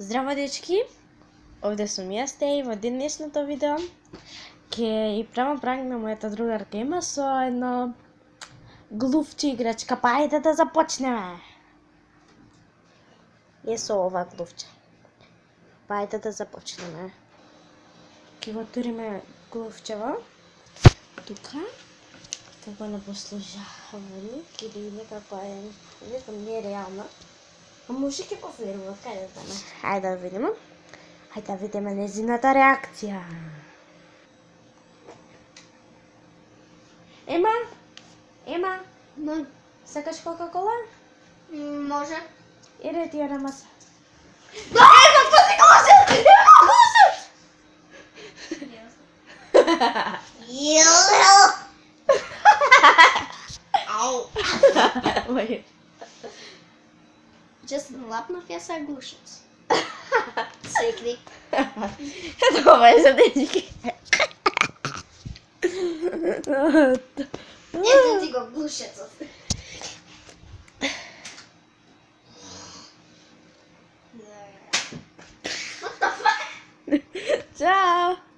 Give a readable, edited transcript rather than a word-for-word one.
Здраво, дечки! Овде сум јас и во денешното видео ќе и правам пранк на мојата другарка Ема со едно глувче играчка. Па ајде да започнеме! Е со ова глувче. Па ајде да започнеме. Ќе го туриме глувчево тука. Како не послужавани, или некако е, не знам, не е реално. А може ќе поверуват, кај да знаме. Ајде да видиме. Ајде да видиме незината реакција. Ема? Ема? Сакаш кока-кола? Може. Иде ти на маса. Ема, пази гласът! Ема, гласът! Ау. Just лапнав ја са глушец. Секли. Това е за дечки. Ето ти го глушецот. Чао!